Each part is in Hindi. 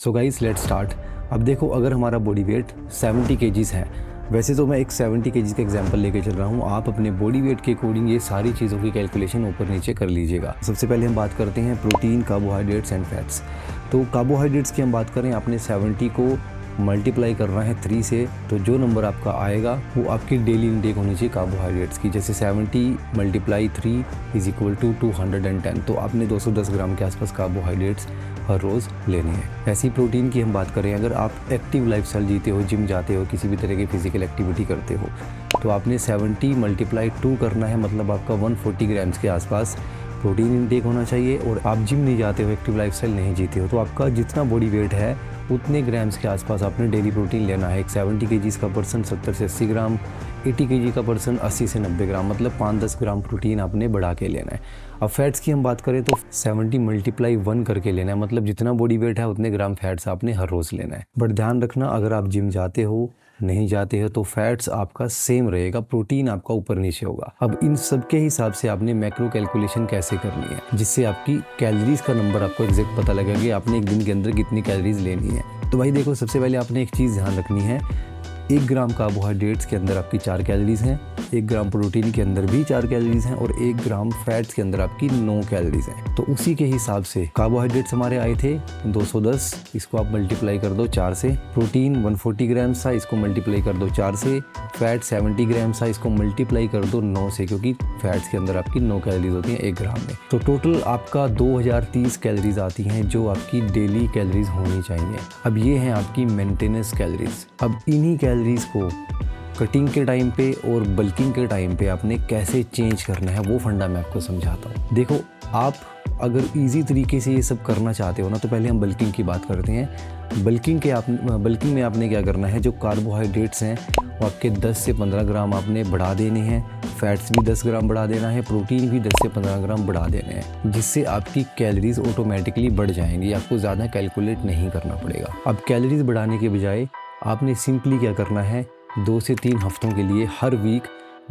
So guys let's start. अब देखो, अगर हमारा बॉडी वेट 70 केजीज़ है, वैसे तो मैं एक 70 केजीज़ का एग्जांपल लेके चल रहा हूँ। आप अपने बॉडी वेट के अकॉर्डिंग ये सारी चीज़ों की कैलकुलेशन ऊपर नीचे कर लीजिएगा। सबसे पहले हम बात करते हैं प्रोटीन, कार्बोहाइड्रेट्स एंड फैट्स। तो कार्बोहाइड्रेट्स की हम बात करें, आपने 70 को मल्टीप्लाई करना है 3 से, तो जो नंबर आपका आएगा वो आपकी डेली इनटेक होनी चाहिए कार्बोहाइड्रेट्स की। जैसे 70 × 3 = 210, तो आपने 210 ग्राम के आसपास कार्बोहाइड्रेट्स हर रोज़ लेनी है। ऐसी प्रोटीन की हम बात करें, अगर आप एक्टिव लाइफस्टाइल जीते हो, जिम जाते हो, किसी भी तरह की फिजिकल एक्टिविटी करते हो, तो आपने 70 × 2 करना है, मतलब आपका 140 ग्राम्स के आसपास प्रोटीन इनटेक होना चाहिए। और आप जिम नहीं जाते हो, एक्टिव लाइफस्टाइल नहीं जीते हो, तो आपका जितना बॉडी वेट है उतने ग्राम्स के आसपास आपने डेली प्रोटीन लेना है। एक 70 केजीज़ का पर्सन 70 से 80 ग्राम, 80 केजी का पर्सन 80 से 90 ग्राम, मतलब 5-10 ग्राम प्रोटीन आपने बढ़ा के लेना है। अब फैट्स की हम बात करें तो 70 × 1 करके लेना है, मतलब जितना बॉडी वेट है उतने ग्राम फैट्स आपने हर रोज़ लेना है। बट ध्यान रखना, अगर आप जिम जाते हो, नहीं जाते हो, तो फैट्स आपका सेम रहेगा, प्रोटीन आपका ऊपर नीचे होगा। अब इन सब के हिसाब से आपने मैक्रो कैलकुलेशन कैसे करनी है, जिससे आपकी कैलोरीज का नंबर आपको एग्जैक्ट पता लगेगा कि आपने एक दिन के अंदर कितनी कैलोरीज लेनी है। तो भाई देखो, सबसे पहले आपने एक चीज़ ध्यान रखनी है, 1 ग्राम कार्बोहाइड्रेट्स के अंदर आपकी 4 कैलोरीज हैं, 1 ग्राम प्रोटीन के अंदर भी 4 कैलोरीज हैं, और 1 ग्राम फैट्स के अंदर आपकी 9 कैलोरीज हैं। तो उसी के हिसाब से कार्बोहाइड्रेट्स हमारे आए थे 210, इसको आप मल्टीप्लाई कर दो 4 से। प्रोटीन 140 ग्राम था, इसको मल्टीप्लाई कर दो 4 से। फैट 70 ग्राम था, इसको मल्टीप्लाई कर दो 9 से, क्योंकि फैट्स के अंदर आपकी 9 कैलोरीज होती हैं 1 ग्राम में। तो टोटल आपका 2030 कैलोरीज आती हैं, जो आपकी डेली कैलोरीज होनी चाहिए। अब ये हैं आपकी मेंटेनेंस कैलोरीज। अब इन्हीं कैलोरीज को कटिंग के टाइम पे और बल्किंग के टाइम पे आपने कैसे चेंज करना है, वो फंडा मैं आपको समझाता हूँ। देखो, आप अगर इजी तरीके से ये सब करना चाहते हो ना, तो पहले हम बल्किंग की बात करते हैं। बल्किंग में आपने क्या करना है, जो कार्बोहाइड्रेट्स हैं वो आपके 10 से 15 ग्राम आपने बढ़ा देने हैं, फैट्स भी 10 ग्राम बढ़ा देना है, प्रोटीन भी 10 से 15 ग्राम बढ़ा देने हैं, जिससे आपकी कैलोरीज ऑटोमेटिकली बढ़ जाएंगी, आपको ज़्यादा कैलकुलेट नहीं करना पड़ेगा। अब कैलोरीज बढ़ाने के बजाय आपने सिंपली क्या करना है, 2 से 3 हफ्तों के लिए हर वीक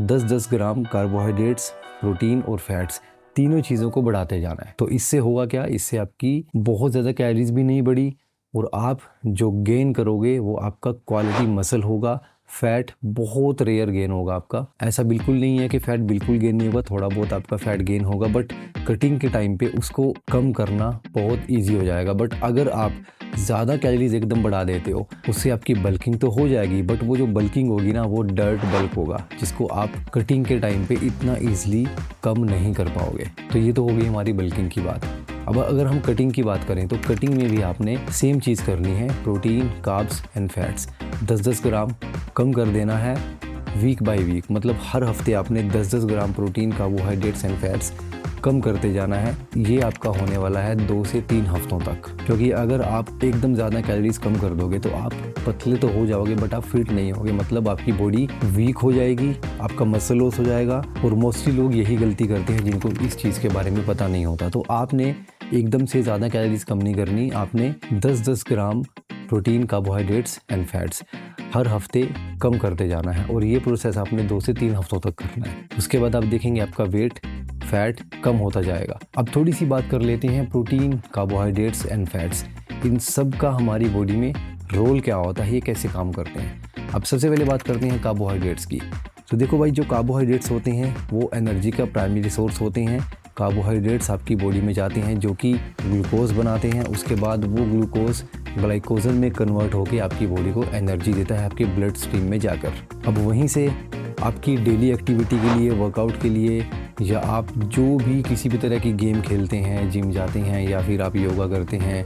10-10 ग्राम कार्बोहाइड्रेट्स, प्रोटीन और फैट्स, तीनों चीज़ों को बढ़ाते जाना है। तो इससे होगा क्या, इससे आपकी बहुत ज़्यादा कैलोरीज भी नहीं बढ़ी, और आप जो गेन करोगे वो आपका क्वालिटी मसल होगा। फैट बहुत रेयर गेन होगा आपका। ऐसा बिल्कुल नहीं है कि फैट बिल्कुल गेन नहीं होगा, थोड़ा बहुत आपका फैट गेन होगा, बट कटिंग के टाइम पे उसको कम करना बहुत ईजी हो जाएगा। बट अगर आप ज़्यादा कैलोरीज एकदम बढ़ा देते हो, उससे आपकी बल्किंग तो हो जाएगी, बट वो जो बल्किंग होगी ना, वो डर्ट बल्क होगा, जिसको आप कटिंग के टाइम पे इतना ईजिली कम नहीं कर पाओगे। तो ये तो हो गई हमारी बल्किंग की बात। अब अगर हम कटिंग की बात करें, तो कटिंग में भी आपने सेम चीज़ करनी है, प्रोटीन, कार्ब्स एंड फैट्स 10-10 ग्राम कम कर देना है वीक बाय वीक, मतलब हर हफ्ते आपने 10-10 gram protein, carbohydrates and fats कम करते जाना है। ये आपका होने वाला है 2 से 3 हफ्तों तक, क्योंकि अगर आप एकदम ज़्यादा कैलोरीज कम कर दोगे तो आप पतले तो हो जाओगे, बट आप फिट नहीं होगे, मतलब आपकी बॉडी वीक हो जाएगी, आपका मसल लॉस हो जाएगा। और मोस्टली लोग यही गलती करते हैं, जिनको इस चीज़ के बारे में पता नहीं होता। तो आपने एकदम से ज़्यादा कैलोरीज कम नहीं करनी, आपने 10-10 gram protein, carbohydrates and fats हर हफ्ते कम करते जाना है, और ये प्रोसेस आपने 2 से 3 हफ्तों तक करना है। उसके बाद आप देखेंगे आपका वेट, फैट कम होता जाएगा। अब थोड़ी सी बात कर लेते हैं प्रोटीन, कार्बोहाइड्रेट्स एंड फैट्स, इन सब का हमारी बॉडी में रोल क्या होता है, ये कैसे काम करते हैं। अब सबसे पहले बात करते हैं कार्बोहाइड्रेट्स की। तो देखो भाई, जो कार्बोहाइड्रेट्स होते हैं वो एनर्जी का प्राइमरी सोर्स होते हैं। कार्बोहाइड्रेट्स आपकी बॉडी में जाते हैं, जो कि ग्लूकोज बनाते हैं, उसके बाद वो ग्लूकोज ग्लाइकोजन में कन्वर्ट होकर आपकी बॉडी को एनर्जी देता है आपके ब्लड स्ट्रीम में जाकर। अब वहीं से आपकी डेली एक्टिविटी के लिए, वर्कआउट के लिए, या आप जो भी किसी भी तरह की गेम खेलते हैं, जिम जाते हैं, या फिर आप योगा करते हैं,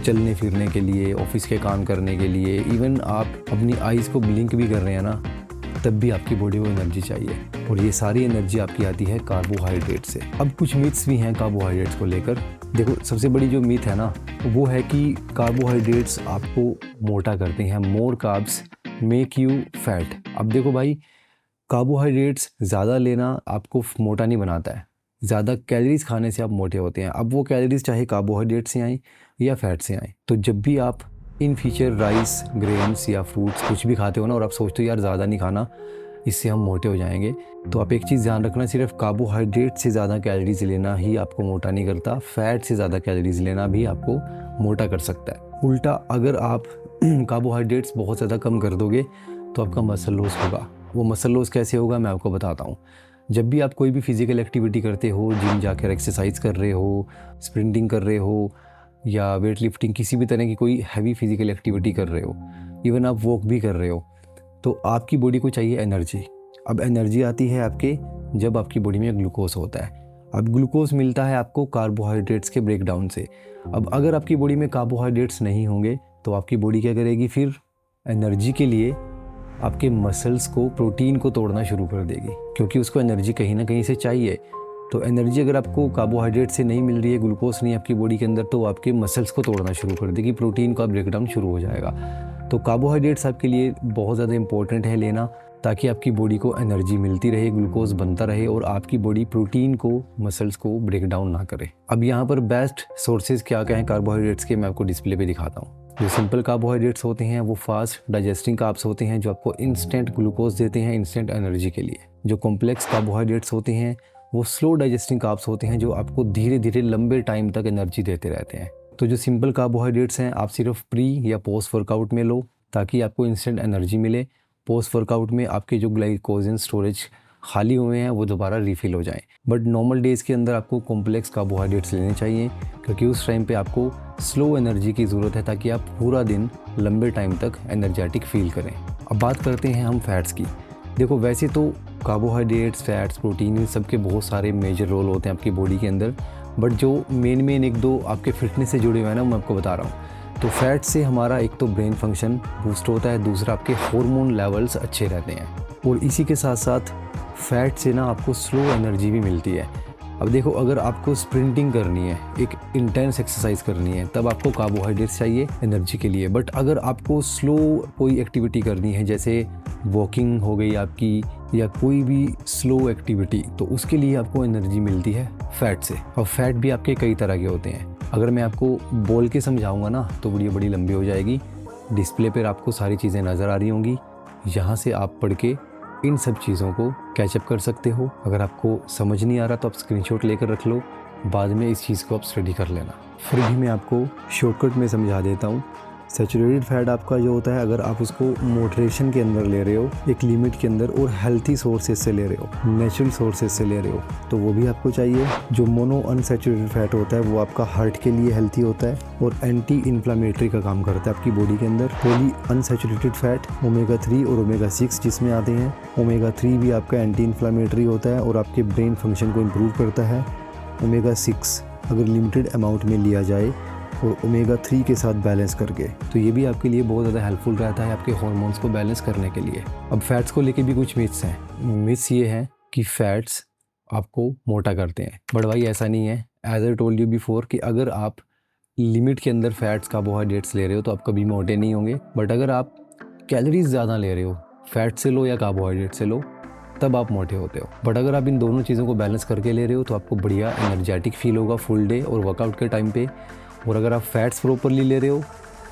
चलने फिरने के लिए, ऑफिस के काम करने के लिए, इवन आप अपनी आइज़ को ब्लिंक भी कर रहे हैं ना, तब भी आपकी बॉडी को एनर्जी चाहिए, और ये सारी एनर्जी आपकी आती है कार्बोहाइड्रेट से। अब कुछ मिथ्स भी हैं कार्बोहाइड्रेट्स को लेकर। देखो, सबसे बड़ी जो मिथ है ना, वो है कि कार्बोहाइड्रेट्स आपको मोटा करते हैं, मोर कार्ब्स मेक यू फैट। अब देखो भाई, कार्बोहाइड्रेट्स ज़्यादा लेना आपको मोटा नहीं बनाता है, ज़्यादा कैलोरीज खाने से आप मोटे होते हैं। अब वो कैलोरीज चाहे कार्बोहाइड्रेट से आएँ या फैट से आएँ, तो जब भी आप इन फ्यूचर राइस, ग्रेन्स या फ्रूट्स कुछ भी खाते हो ना, और आप सोचते हो यार ज़्यादा नहीं खाना, इससे हम मोटे हो जाएंगे, तो आप एक चीज़ ध्यान रखना, सिर्फ कार्बोहाइड्रेट से ज़्यादा कैलोरीज लेना ही आपको मोटा नहीं करता, फैट से ज़्यादा कैलोरीज लेना भी आपको मोटा कर सकता है। उल्टा अगर आप कार्बोहाइड्रेट्स बहुत ज़्यादा कम कर दोगे तो आपका मसल लॉस होगा। वो मसल लॉस कैसे होगा मैं आपको बताता हूँ। जब भी आप कोई भी फिज़िकल एक्टिविटी करते हो, जिम जाकर एक्सरसाइज कर रहे हो, स्प्रिंटिंग कर रहे हो या वेट लिफ्टिंग, किसी भी तरह की कोई हैवी फिज़िकल एक्टिविटी कर रहे हो, इवन आप वॉक भी कर रहे हो, तो आपकी बॉडी को चाहिए एनर्जी। अब एनर्जी आती है आपके जब आपकी बॉडी में ग्लूकोज होता है। अब ग्लूकोज मिलता है आपको कार्बोहाइड्रेट्स के ब्रेकडाउन से। अब अगर आपकी बॉडी में कार्बोहाइड्रेट्स नहीं होंगे तो आपकी बॉडी क्या करेगी, फिर एनर्जी के लिए आपके मसल्स को, प्रोटीन को तोड़ना शुरू कर देगी, क्योंकि उसको एनर्जी कहीं ना कहीं से चाहिए। तो एनर्जी अगर आपको कार्बोहाइड्रेट से नहीं मिल रही है, ग्लूकोज नहीं आपकी बॉडी के अंदर, तो आपके मसल्स को तोड़ना शुरू कर देगी, प्रोटीन का ब्रेकडाउन शुरू हो जाएगा। तो कार्बोहाइड्रेट्स आपके लिए बहुत ज़्यादा इंपॉर्टेंट है लेना, ताकि आपकी बॉडी को एनर्जी मिलती रहे, ग्लूकोज बनता रहे और आपकी बॉडी प्रोटीन को, मसल्स को ब्रेक डाउन ना करे। अब यहाँ पर बेस्ट सोर्सेज क्या क्या हैं कार्बोहाइड्रेट्स के, मैं आपको डिस्प्ले पे दिखाता हूँ। जो सिंपल कार्बोहाइड्रेट्स होते हैं वो फास्ट डाइजेस्टिंग कार्ब्स होते हैं, जो आपको इंस्टेंट ग्लूकोज देते हैं, इंस्टेंट एनर्जी के लिए। जो कॉम्प्लेक्स कार्बोहाइड्रेट्स होते हैं वो स्लो डाइजेस्टिंग कार्ब्स होते हैं, जो आपको धीरे धीरे लंबे टाइम तक एनर्जी देते रहते हैं। तो जो सिंपल कार्बोहाइड्रेट्स हैं आप सिर्फ प्री या पोस्ट वर्कआउट में लो, ताकि आपको इंस्टेंट एनर्जी मिले। पोस्ट वर्कआउट में आपके जो ग्लाइकोजन स्टोरेज खाली हुए हैं वो दोबारा रिफ़िल हो जाएं। बट नॉर्मल डेज़ के अंदर आपको कॉम्प्लेक्स कार्बोहाइड्रेट्स लेने चाहिए, क्योंकि उस टाइम पे आपको स्लो एनर्जी की ज़रूरत है, ताकि आप पूरा दिन लंबे टाइम तक एनर्जेटिक फील करें। अब बात करते हैं हम फैट्स की। देखो वैसे तो कार्बोहाइड्रेट्स, फैट्स, प्रोटीन, इन सब के बहुत सारे मेजर रोल होते हैं आपकी बॉडी के अंदर, बट जो मेन एक दो आपके फिटनेस से जुड़े हुए हैं ना, मैं आपको बता रहा हूँ। तो फैट से हमारा एक तो ब्रेन फंक्शन बूस्ट होता है, दूसरा आपके हार्मोन लेवल्स अच्छे रहते हैं, और इसी के साथ साथ फैट से ना आपको स्लो एनर्जी भी मिलती है। अब देखो अगर आपको स्प्रिंटिंग करनी है, एक इंटेंस एक्सरसाइज करनी है, तब आपको कार्बोहाइड्रेट्स चाहिए एनर्जी के लिए। बट अगर आपको स्लो कोई एक्टिविटी करनी है, जैसे वॉकिंग हो गई आपकी या कोई भी स्लो एक्टिविटी, तो उसके लिए आपको एनर्जी मिलती है फैट से। और फैट भी आपके कई तरह के होते हैं। अगर मैं आपको बोल के समझाऊंगा ना तो वीडियो बड़ी लंबी हो जाएगी। डिस्प्ले पर आपको सारी चीज़ें नज़र आ रही होंगी, यहाँ से आप पढ़ के इन सब चीज़ों को कैचअप कर सकते हो। अगर आपको समझ नहीं आ रहा तो आप स्क्रीनशॉट लेकर रख लो, बाद में इस चीज़ को आप स्टडी कर लेना। फिर भी मैं आपको शॉर्टकट में समझा देता हूँ। सैचुरेटेड फैट आपका जो होता है, अगर आप उसको मॉडरेशन के अंदर ले रहे हो, एक लिमिट के अंदर, और हेल्थी सोर्सेज से ले रहे हो, नेचुरल सोर्सेज से ले रहे हो, तो वो भी आपको चाहिए। जो मोनो अनसैचुरेटेड फैट होता है वो आपका हार्ट के लिए हेल्थी होता है और एंटी इन्फ्लामेटरी का काम करता है आपकी बॉडी के अंदर। पॉली अनसैचुरेटेड फैट ओमेगा 3 और ओमेगा 6 जिसमें आते हैं। ओमेगा 3 भी आपका एंटी इन्फ्लामेटरी होता है और आपके ब्रेन फंक्शन को इम्प्रूव करता है। ओमेगा 6 अगर लिमिटेड अमाउंट में लिया जाए और ओमेगा 3 के साथ बैलेंस करके, तो ये भी आपके लिए बहुत ज़्यादा हेल्पफुल रहता है आपके हार्मोन्स को बैलेंस करने के लिए। अब फैट्स को लेके भी कुछ मिथ्स हैं। मिथ्स ये हैं कि फैट्स आपको मोटा करते हैं, बट भाई ऐसा नहीं है। As I told you before कि अगर आप लिमिट के अंदर फैट्स, कार्बोहाइड्रेट्स ले रहे हो तो आप कभी मोटे नहीं होंगे। बट अगर आप कैलोरीज ज़्यादा ले रहे हो, फैट से लो या कार्बोहाइड्रेट से लो, तब आप मोटे होते हो। बट अगर आप इन दोनों चीज़ों को बैलेंस करके ले रहे हो तो आपको बढ़िया एनर्जेटिक फील होगा फुल डे और वर्कआउट के टाइम पे। और अगर आप फैट्स प्रॉपरली ले रहे हो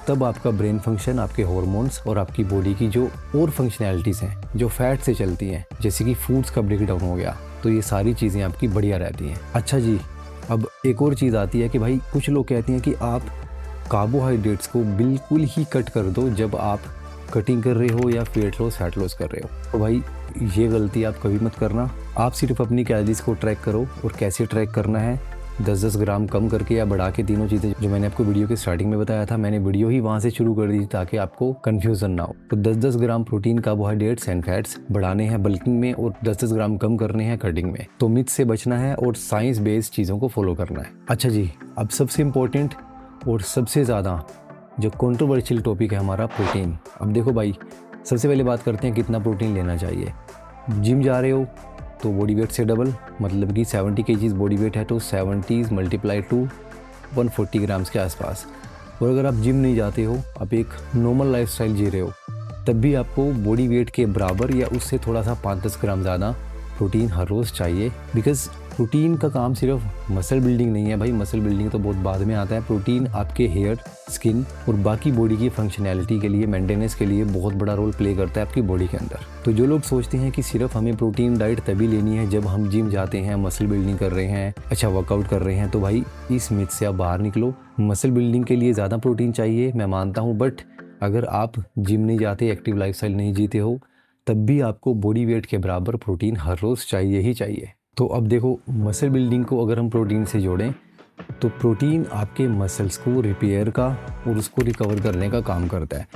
तब आपका ब्रेन फंक्शन, आपके हार्मोन्स और आपकी बॉडी की जो और फंक्शनैलिटीज़ हैं जो फैट से चलती हैं, जैसे कि फूड्स का ब्रेकडाउन हो गया, तो ये सारी चीज़ें आपकी बढ़िया रहती हैं। अच्छा जी, अब एक और चीज़ आती है कि भाई कुछ लोग कहते हैं कि आप कार्बोहाइड्रेट्स को बिल्कुल ही कट कर दो जब आप कटिंग कर रहे हो या वेट लॉस, फैट लॉस कर रहे हो। तो भाई ये गलती आप कभी मत करना। आप सिर्फ अपनी कैलोरीज को ट्रैक करो, और कैसे ट्रैक करना है, 10-10 ग्राम कम करके या बढ़ा के, तीनों चीज़ें जो मैंने आपको वीडियो के स्टार्टिंग में बताया था, मैंने वीडियो ही वहाँ से शुरू कर दी ताकि आपको कन्फ्यूज़न ना हो। तो 10-10 gram protein, carbohydrates and fats बढ़ाने हैं बल्किंग में, और 10-10 ग्राम कम करने हैं कटिंग में। तो मिथ से बचना है और साइंस बेस्ड चीज़ों को फॉलो करना है। अच्छा जी, अब सबसे इम्पोर्टेंट और सबसे ज़्यादा जो कंट्रोवर्शियल टॉपिक है हमारा, प्रोटीन। अब देखो भाई, सबसे पहले बात करते हैं कितना प्रोटीन लेना चाहिए। जिम जा रहे हो तो बॉडी वेट से डबल, मतलब कि 70 kg बॉडी वेट है तो 70 × 2 140 ग्राम्स के आसपास। और अगर आप जिम नहीं जाते हो, आप एक नॉर्मल लाइफस्टाइल जी रहे हो, तब भी आपको बॉडी वेट के बराबर या उससे थोड़ा सा 5-10 ग्राम ज़्यादा प्रोटीन हर रोज़ चाहिए। बिकॉज़ प्रोटीन का काम सिर्फ मसल बिल्डिंग नहीं है भाई, मसल बिल्डिंग तो बहुत बाद में आता है। प्रोटीन आपके हेयर, स्किन और बाकी बॉडी की फंक्शनैलिटी के लिए, मेंटेनेंस के लिए बहुत बड़ा रोल प्ले करता है आपकी बॉडी के अंदर। तो जो लोग सोचते हैं कि सिर्फ हमें प्रोटीन डाइट तभी लेनी है जब हम जिम जाते हैं, मसल बिल्डिंग कर रहे हैं, अच्छा वर्कआउट कर रहे हैं, तो भाई इस मिथ से आप बाहर निकलो। मसल बिल्डिंग के लिए ज़्यादा प्रोटीन चाहिए, मैं मानता हूँ, बट अगर आप जिम नहीं जाते, एक्टिव लाइफस्टाइल नहीं जीते हो, तब भी आपको बॉडी वेट के बराबर प्रोटीन हर रोज़ चाहिए ही चाहिए। तो अब देखो, मसल बिल्डिंग को अगर हम प्रोटीन से जोड़ें तो प्रोटीन आपके मसल्स को रिपेयर का और उसको रिकवर करने का काम करता है।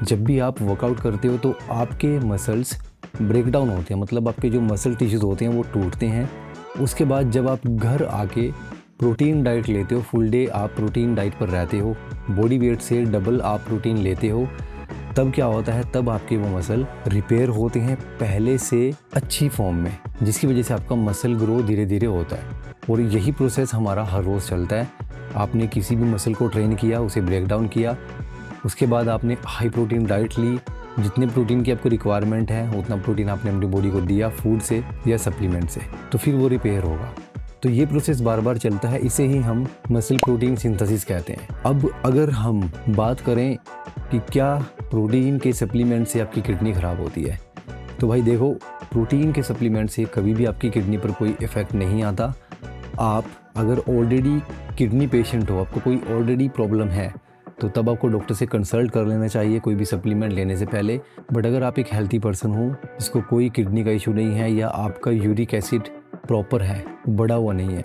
जब भी आप वर्कआउट करते हो तो आपके मसल्स ब्रेक डाउन होते हैं, मतलब आपके जो मसल टिश्यूज़ होते हैं वो टूटते हैं। उसके बाद जब आप घर आके प्रोटीन डाइट लेते हो, फुल डे आप प्रोटीन डाइट पर रहते हो, बॉडी वेट से डबल आप प्रोटीन लेते हो, तब क्या होता है, तब आपके वो मसल रिपेयर होते हैं पहले से अच्छी फॉर्म में, जिसकी वजह से आपका मसल ग्रो धीरे धीरे होता है। और यही प्रोसेस हमारा हर रोज़ चलता है। आपने किसी भी मसल को ट्रेन किया, उसे ब्रेक डाउन किया, उसके बाद आपने हाई प्रोटीन डाइट ली, जितने प्रोटीन की आपको रिक्वायरमेंट है उतना प्रोटीन आपने अपनी बॉडी को दिया फूड से या सप्लीमेंट से, तो फिर वो रिपेयर होगा। तो ये प्रोसेस बार बार चलता है, इसे ही हम मसल प्रोटीन सिंथेसिस कहते हैं। अब अगर हम बात करें कि क्या प्रोटीन के सप्लीमेंट से आपकी किडनी ख़राब होती है, तो भाई देखो, प्रोटीन के सप्लीमेंट से कभी भी आपकी किडनी पर कोई इफ़ेक्ट नहीं आता। आप अगर ऑलरेडी किडनी पेशेंट हो, आपको कोई ऑलरेडी प्रॉब्लम है, तो तब आपको डॉक्टर से कंसल्ट कर लेना चाहिए कोई भी सप्लीमेंट लेने से पहले। बट अगर आप एक हेल्थी पर्सन हो, जिसको कोई किडनी का इशू नहीं है या आपका यूरिक एसिड प्रॉपर है, बढ़ा हुआ नहीं है,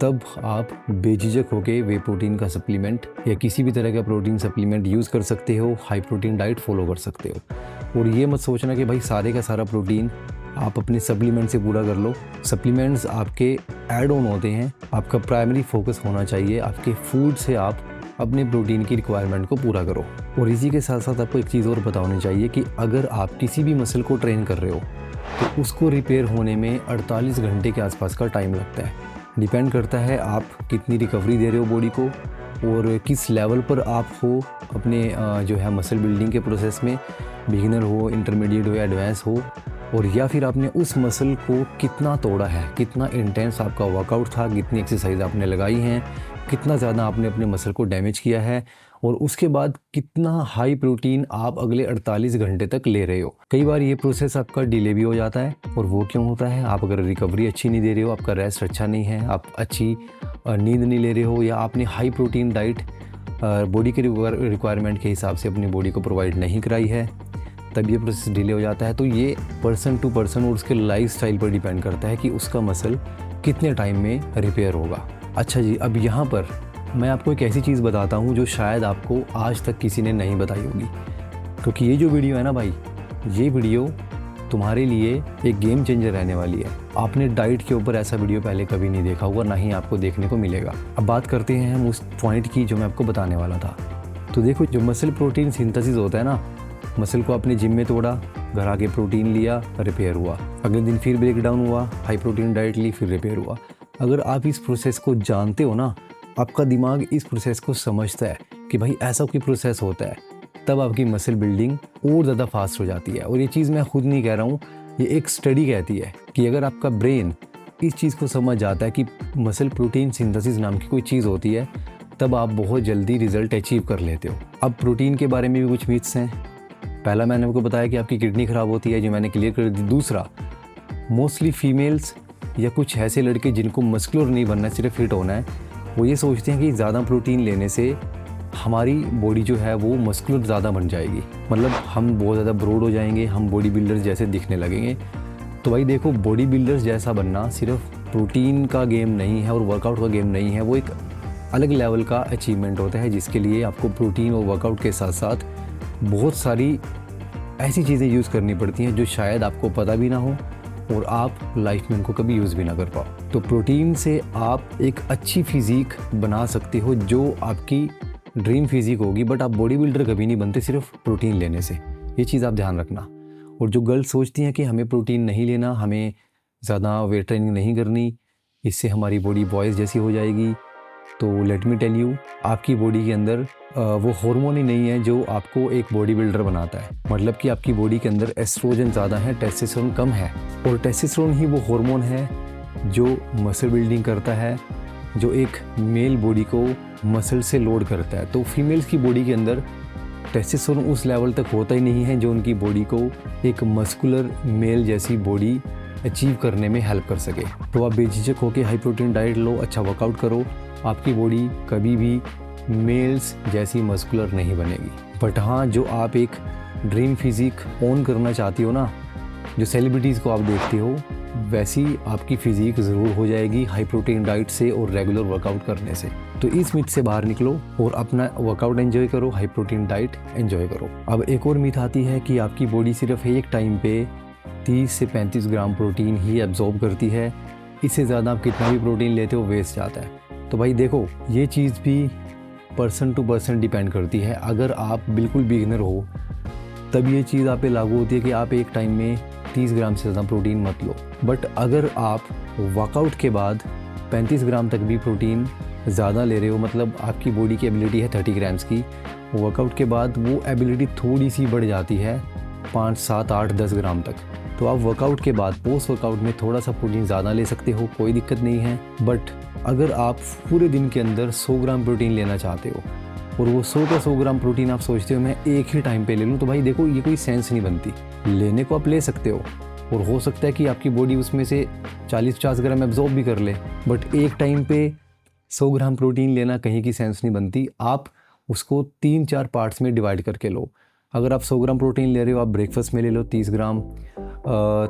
तब आप बेझिझक होके वे प्रोटीन का सप्लीमेंट या किसी भी तरह का प्रोटीन सप्लीमेंट यूज़ कर सकते हो, हाई प्रोटीन डाइट फॉलो कर सकते हो। और ये मत सोचना कि भाई सारे का सारा प्रोटीन आप अपने सप्लीमेंट से पूरा कर लो। सप्लीमेंट्स आपके ऐड ऑन होते हैं, आपका प्राइमरी फोकस होना चाहिए आपके फूड से आप अपने प्रोटीन की रिक्वायरमेंट को पूरा करो। और इसी के साथ साथ आपको एक चीज़ और बतानी चाहिए कि अगर आप किसी भी मसल को ट्रेन कर रहे हो तो उसको रिपेयर होने में 48 घंटे के आसपास का टाइम लगता है। डिपेंड करता है आप कितनी रिकवरी दे रहे हो बॉडी को और किस लेवल पर आप हो अपने जो है मसल बिल्डिंग के प्रोसेस में, बिगिनर हो, इंटरमीडिएट हो, एडवांस हो, और या फिर आपने उस मसल को कितना तोड़ा है, कितना इंटेंस आपका वर्कआउट था, कितनी एक्सरसाइज आपने लगाई हैं, कितना ज़्यादा आपने अपने मसल को डैमेज किया है, और उसके बाद कितना हाई प्रोटीन आप अगले 48 घंटे तक ले रहे हो। कई बार ये प्रोसेस आपका डिले भी हो जाता है, और वो क्यों होता है, आप अगर रिकवरी अच्छी नहीं दे रहे हो, आपका रेस्ट अच्छा नहीं है, आप अच्छी नींद नहीं ले रहे हो, या आपने हाई प्रोटीन डाइट बॉडी के रिक्वायरमेंट के हिसाब से अपनी बॉडी को प्रोवाइड नहीं कराई है, तब ये प्रोसेस डिले हो जाता है। तो ये पर्सन टू पर्सन और उसके लाइफस्टाइल पर डिपेंड करता है कि उसका मसल कितने टाइम में रिपेयर होगा। अच्छा जी, अब यहाँ पर मैं आपको एक ऐसी चीज़ बताता हूँ जो शायद आपको आज तक किसी ने नहीं बताई होगी, क्योंकि ये जो वीडियो है ना भाई, ये वीडियो तुम्हारे लिए एक गेम चेंजर रहने वाली है। आपने डाइट के ऊपर ऐसा वीडियो पहले कभी नहीं देखा होगा, ना ही आपको देखने को मिलेगा। अब बात करते हैं हम उस पॉइंट की जो मैं आपको बताने वाला था। तो देखो, जो मसल प्रोटीन सिंथेसिस होता है ना, मसल को आपने जिम में तोड़ा, घर आके प्रोटीन लिया, रिपेयर हुआ, अगले दिन फिर ब्रेक डाउन हुआ, हाई प्रोटीन डाइट ली, फिर रिपेयर हुआ। अगर आप इस प्रोसेस को जानते हो ना, आपका दिमाग इस प्रोसेस को समझता है कि भाई ऐसा कोई प्रोसेस होता है, तब आपकी मसल बिल्डिंग और ज़्यादा फास्ट हो जाती है। और ये चीज़ मैं खुद नहीं कह रहा हूँ, ये एक स्टडी कहती है कि अगर आपका ब्रेन इस चीज़ को समझ जाता है कि मसल प्रोटीन सिंथेसिस नाम की कोई चीज़ होती है, तब आप बहुत जल्दी रिजल्ट अचीव कर लेते हो। अब प्रोटीन के बारे में भी कुछ मिथ्स हैं। पहला मैंने आपको बताया कि आपकी किडनी ख़राब होती है, जो मैंने क्लियर कर दी। दूसरा, मोस्टली फीमेल्स या कुछ ऐसे लड़के जिनको मस्कुलर नहीं बनना है, सिर्फ फिट होना है, वो ये सोचते हैं कि ज़्यादा प्रोटीन लेने से हमारी बॉडी जो है वो मस्कुलर ज़्यादा बन जाएगी, मतलब हम बहुत ज़्यादा ब्रॉड हो जाएंगे, हम बॉडी बिल्डर्स जैसे दिखने लगेंगे। तो भाई देखो, बॉडी बिल्डर्स जैसा बनना सिर्फ प्रोटीन का गेम नहीं है और वर्कआउट का गेम नहीं है, वो एक अलग लेवल का अचीवमेंट होता है, जिसके लिए आपको प्रोटीन और वर्कआउट के साथ साथ बहुत सारी ऐसी चीज़ें यूज़ करनी पड़ती हैं जो शायद आपको पता भी ना हो और आप लाइफ में उनको कभी यूज़ भी ना कर पाओ। तो प्रोटीन से आप एक अच्छी फिज़ीक बना सकते हो, जो आपकी ड्रीम फिज़ीक होगी, बट आप बॉडी बिल्डर कभी नहीं बनते सिर्फ प्रोटीन लेने से। ये चीज़ आप ध्यान रखना। और जो गर्ल्स सोचती हैं कि हमें प्रोटीन नहीं लेना, हमें ज़्यादा वेट ट्रेनिंग नहीं करनी, इससे हमारी बॉडी बॉयज़ जैसी हो जाएगी, तो लेट मी टेल यू, आपकी बॉडी के अंदर वो हार्मोन ही नहीं है जो आपको एक बॉडी बिल्डर बनाता है। मतलब कि आपकी बॉडी के अंदर एस्ट्रोजन ज़्यादा है, टेस्टोस्टेरोन कम है, और टेस्टोस्टेरोन ही वो हार्मोन है जो मसल बिल्डिंग करता है, जो एक मेल बॉडी को मसल से लोड करता है। तो फीमेल्स की बॉडी के अंदर टेस्टोस्टेरोन उस लेवल तक होता ही नहीं है जो उनकी बॉडी को एक मस्कुलर मेल जैसी बॉडी अचीव करने में हेल्प कर सके। तो आप बेझिझक होकर हाई प्रोटीन डाइट लो, अच्छा वर्कआउट करो, आपकी बॉडी कभी भी मेल्स जैसी मस्कुलर नहीं बनेगी। बट हाँ, जो आप एक ड्रीम फिजिक ओन करना चाहती हो ना, जो सेलिब्रिटीज़ को आप देखते हो, वैसी आपकी फिजिक ज़रूर हो जाएगी हाई प्रोटीन डाइट से और रेगुलर वर्कआउट करने से। तो इस मिथ से बाहर निकलो और अपना वर्कआउट एंजॉय करो, हाई प्रोटीन डाइट एंजॉय करो। अब एक और मिथ आती है कि आपकी बॉडी सिर्फ एक टाइम पे 30 से 35 ग्राम प्रोटीन ही एब्जॉर्ब करती है, इससे ज़्यादा आप कितना भी प्रोटीन लेते हो वेस्ट जाता है। तो भाई देखो, ये चीज़ भी पर्सन टू पर्सन डिपेंड करती है। अगर आप बिल्कुल बिगिनर हो तब ये चीज़ आप पे लागू होती है कि आप एक टाइम में 30 ग्राम से ज़्यादा प्रोटीन मत लो। बट अगर आप वर्कआउट के बाद 35 ग्राम तक भी प्रोटीन ज़्यादा ले रहे हो, मतलब आपकी बॉडी की एबिलिटी है 30 ग्राम्स की, वर्कआउट के बाद वो एबिलिटी थोड़ी सी बढ़ जाती है 5, 7, 8, 10 ग्राम तक। तो आप वर्कआउट के बाद पोस्ट वर्कआउट में थोड़ा सा प्रोटीन ज़्यादा ले सकते हो, कोई दिक्कत नहीं है। बट अगर आप पूरे दिन के अंदर 100 ग्राम प्रोटीन लेना चाहते हो और वो 100 का 100 ग्राम प्रोटीन आप सोचते हो मैं एक ही टाइम पे ले लूँ, तो भाई देखो ये कोई सेंस नहीं बनती। लेने को आप ले सकते हो और हो सकता है कि आपकी बॉडी उसमें से 40-50 ग्राम एब्जॉर्ब भी कर ले, बट एक टाइम पे 100 ग्राम प्रोटीन लेना कहीं की सेंस नहीं बनती। आप उसको 3-4 पार्ट्स में डिवाइड करके लो। अगर आप 100 ग्राम प्रोटीन ले रहे हो, आप ब्रेकफास्ट में ले लो 30 ग्राम,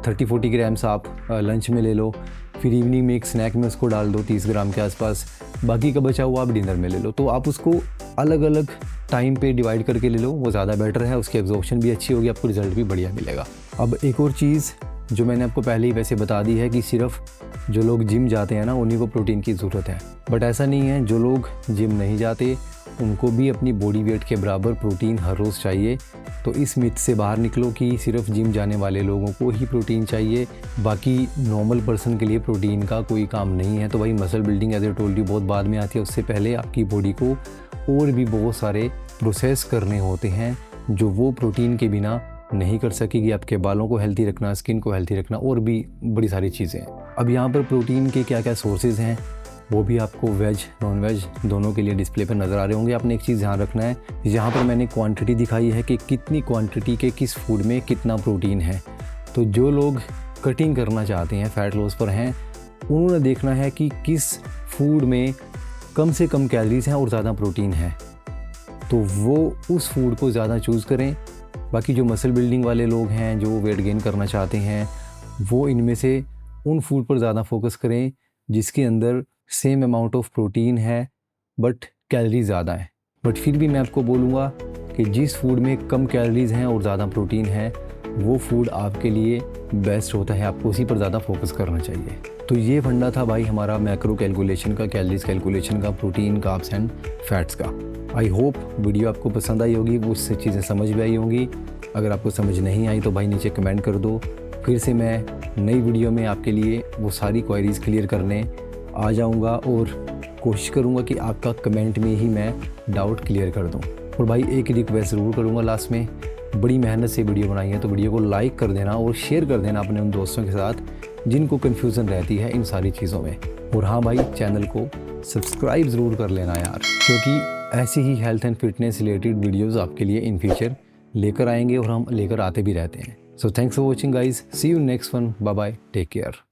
30-40 ग्राम्स आप लंच में ले लो, फिर इवनिंग में एक स्नैक में उसको डाल दो 30 ग्राम के आसपास, बाकी का बचा हुआ आप डिनर में ले लो। तो आप उसको अलग अलग टाइम पे डिवाइड करके ले लो, वो ज़्यादा बेटर है, उसकी एब्जॉर्प्शन भी अच्छी होगी, आपको रिजल्ट भी बढ़िया मिलेगा। अब एक और चीज़ जो मैंने आपको पहले ही वैसे बता दी है कि सिर्फ जो लोग जिम जाते हैं ना उन्हीं को प्रोटीन की ज़रूरत है, बट ऐसा नहीं है। जो लोग जिम नहीं जाते उनको भी अपनी बॉडी वेट के बराबर प्रोटीन हर रोज़ चाहिए। तो इस मिथ से बाहर निकलो कि सिर्फ जिम जाने वाले लोगों को ही प्रोटीन चाहिए, बाकी नॉर्मल पर्सन के लिए प्रोटीन का कोई काम नहीं है। तो भाई muscle building as a told you बहुत बाद में आती है, उससे पहले आपकी बॉडी को और भी बहुत सारे प्रोसेस करने होते हैं जो वो प्रोटीन के बिना नहीं कर सकेगी। आपके बालों को हेल्थी रखना, स्किन को हेल्थी रखना और भी बड़ी सारी चीज़ें हैं। अब यहाँ पर प्रोटीन के क्या क्या सोर्सेज हैं वो भी आपको वेज नॉन वेज दोनों के लिए डिस्प्ले पर नज़र आ रहे होंगे। आपने एक चीज़ ध्यान रखना है, यहाँ पर मैंने क्वांटिटी दिखाई है कि कितनी क्वांटिटी के किस फूड में कितना प्रोटीन है। तो जो लोग कटिंग करना चाहते हैं, फैट लॉस पर हैं, उन्होंने देखना है कि किस फूड में कम से कम कैलोरीज हैं और ज़्यादा प्रोटीन है, तो वो उस फूड को ज़्यादा चूज़ करें। बाकी जो मसल बिल्डिंग वाले लोग हैं, जो वेट गेन करना चाहते हैं, वो इनमें से उन फूड पर ज़्यादा फोकस करें जिसके अंदर सेम अमाउंट ऑफ प्रोटीन है बट कैलोरीज ज़्यादा है। बट फिर भी मैं आपको बोलूँगा कि जिस फूड में कम कैलोरीज हैं और ज़्यादा प्रोटीन है वो फूड आपके लिए बेस्ट होता है, आपको उसी पर ज़्यादा फोकस करना चाहिए। तो ये फंडा था भाई हमारा मैक्रो कैलकुलेशन का, कैलोरीज कैलकुलेशन का, प्रोटीन, कार्ब्स एंड फैट्स का। आई होप वीडियो आपको पसंद आई होगी, वो उससे चीज़ें समझ में आई होंगी। अगर आपको समझ नहीं आई तो भाई नीचे कमेंट कर दो, फिर से मैं नई वीडियो में आपके लिए वो सारी क्वेरीज़ क्लियर करने आ जाऊंगा और कोशिश करूंगा कि आपका कमेंट में ही मैं डाउट क्लियर कर दूं। और भाई एक रिक्वेस्ट ज़रूर करूंगा लास्ट में, बड़ी मेहनत से वीडियो बनाई है तो वीडियो को लाइक कर देना और शेयर कर देना अपने उन दोस्तों के साथ जिनको कन्फ्यूज़न रहती है इन सारी चीज़ों में। और हाँ भाई, चैनल को सब्सक्राइब ज़रूर कर लेना यार, क्योंकि ऐसी ही health and fitness related videos आपके लिए इन फ्यूचर लेकर आएंगे और हम लेकर आते भी रहते हैं। So thanks for watching guys, see you next one, bye bye, take care.